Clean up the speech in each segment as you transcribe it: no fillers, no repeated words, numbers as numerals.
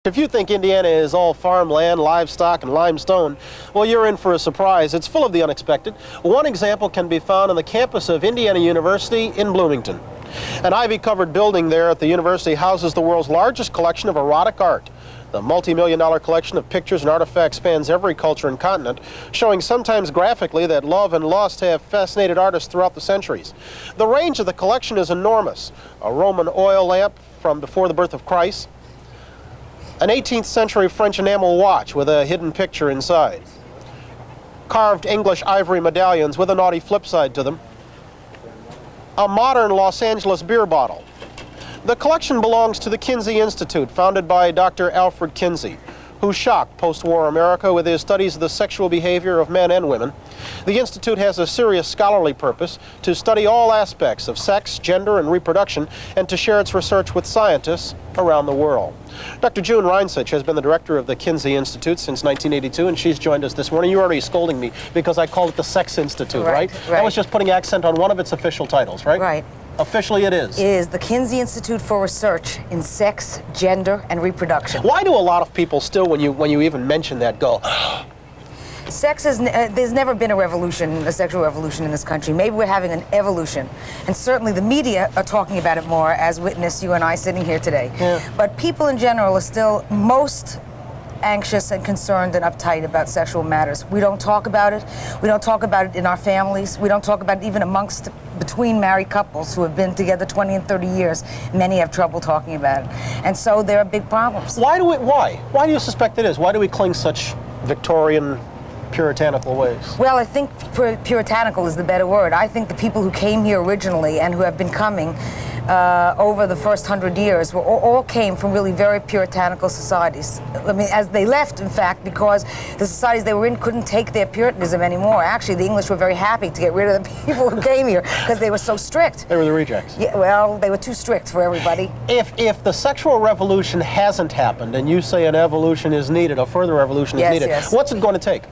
If you think Indiana is all farmland, livestock, and limestone, well, you're in for a surprise. It's full of the unexpected. One example can be found on the campus of Indiana University in Bloomington. An ivy-covered building there at the university houses the world's largest collection of erotic art. The multi-million-dollar collection of pictures and artifacts spans every culture and continent, showing sometimes graphically that love and lust have fascinated artists throughout the centuries. The range of the collection is enormous. A Roman oil lamp from before the birth of Christ, an 18th century French enamel watch with a hidden picture inside, carved English ivory medallions with a naughty flip side to them, a modern Los Angeles beer bottle. The collection belongs to the Kinsey Institute, founded by Dr. Alfred Kinsey, who shocked post-war America with his studies of the sexual behavior of men and women. The Institute has a serious scholarly purpose to study all aspects of sex, gender, and reproduction, and to share its research with scientists around the world. Dr. June Reinisch has been the director of the Kinsey Institute since 1982, and she's joined us this morning. You're already scolding me because I called it the Sex Institute, right? That was just putting accent on one of its official titles, right? Right. Officially it is. It is the Kinsey Institute for Research in Sex, Gender, and Reproduction. Why do a lot of people still, when you even mention that, go, Sex is, there's never been a revolution, a sexual revolution in this country. Maybe we're having an evolution. And certainly the media are talking about it more, as witness you and I sitting here today. Yeah. But people in general are still most anxious and concerned and uptight about sexual matters. We don't talk about it. We don't talk about it in our families. We don't talk about it even between married couples who have been together 20 and 30 years. Many have trouble talking about it. And so there are big problems. Why do you suspect it is? Why do we cling such Victorian, puritanical ways? Well, I think puritanical is the better word. I think the people who came here originally and who have been coming over the first 100 years all came from really very puritanical societies. I mean, as they left, in fact, because the societies they were in couldn't take their puritanism anymore. Actually, the English were very happy to get rid of the people who came here because they were so strict. They were the rejects. Yeah, well, they were too strict for everybody. If the sexual revolution hasn't happened and you say an evolution is needed, a further evolution is needed, what's it going to take?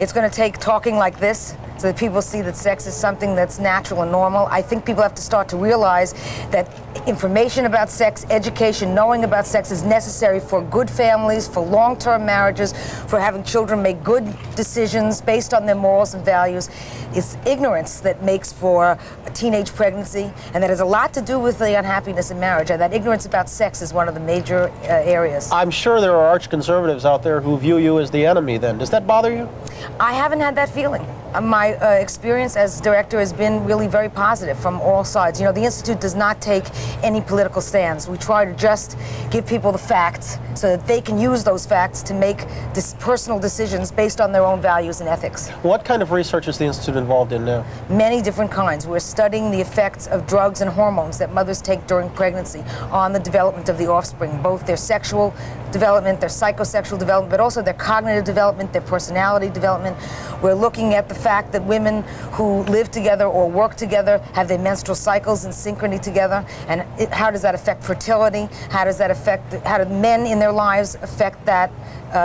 It's going to take talking like this so that people see that sex is something that's natural and normal. I think people have to start to realize that information about sex, education, knowing about sex is necessary for good families, for long-term marriages, for having children make good decisions based on their morals and values. It's ignorance that makes for a teenage pregnancy, and that has a lot to do with the unhappiness in marriage. And that ignorance about sex is one of the major areas. I'm sure there are arch-conservatives out there who view you as the enemy then. Does that bother you? I haven't had that feeling. My experience as director has been really very positive from all sides. You know, the Institute does not take any political stands. We try to just give people the facts so that they can use those facts to make personal decisions based on their own values and ethics. What kind of research is the Institute involved in now? Many different kinds. We're studying the effects of drugs and hormones that mothers take during pregnancy on the development of the offspring, both their sexual development, their psychosexual development, but also their cognitive development, their personality development. We're looking at the fact that women who live together or work together have their menstrual cycles in synchrony together, and how does that affect fertility? How do men in their lives affect that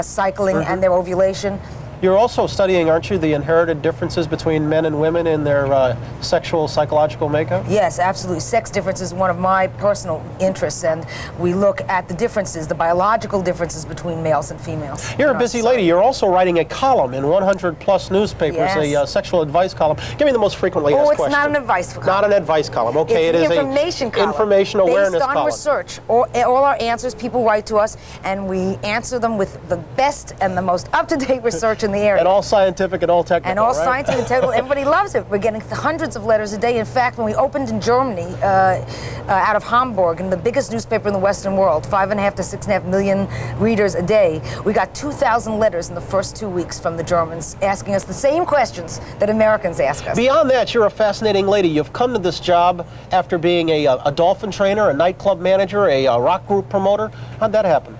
cycling and their ovulation? You're also studying, aren't you, the inherited differences between men and women in their sexual, psychological makeup? Yes, absolutely. Sex difference is one of my personal interests, and we look at the differences, the biological differences between males and females. You're a busy lady. You're also writing a column in 100-plus newspapers, a sexual advice column. Give me the most frequently asked question. Oh, it's not an advice column. Not an advice column. Okay, it's it is an information column. Information awareness column. Based on column. research. All our answers, people write to us, and we answer them with the best and the most up-to-date research in the area. And all scientific and all technical, and all right? scientific and technical. Everybody loves it. We're getting hundreds of letters a day. In fact, when we opened in Germany, out of Hamburg, in the biggest newspaper in the Western world, 5.5 to 6.5 million readers a day, we got 2,000 letters in the first 2 weeks from the Germans asking us the same questions that Americans ask us. Beyond that, you're a fascinating lady. You've come to this job after being a dolphin trainer, a nightclub manager, a rock group promoter. How'd that happen?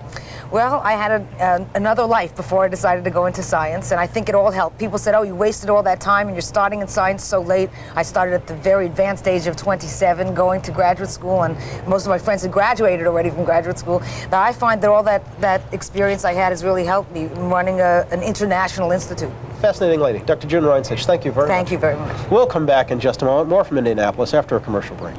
Well, I had another life before I decided to go into science, and I think it all helped. People said, oh, you wasted all that time and you're starting in science so late. I started at the very advanced age of 27, going to graduate school, and most of my friends had graduated already from graduate school. But I find that all that experience I had has really helped me in running an international institute. Fascinating lady. Dr. June Reinisch, thank you very much. Thank you very much. We'll come back in just a moment. More from Indianapolis after a commercial break.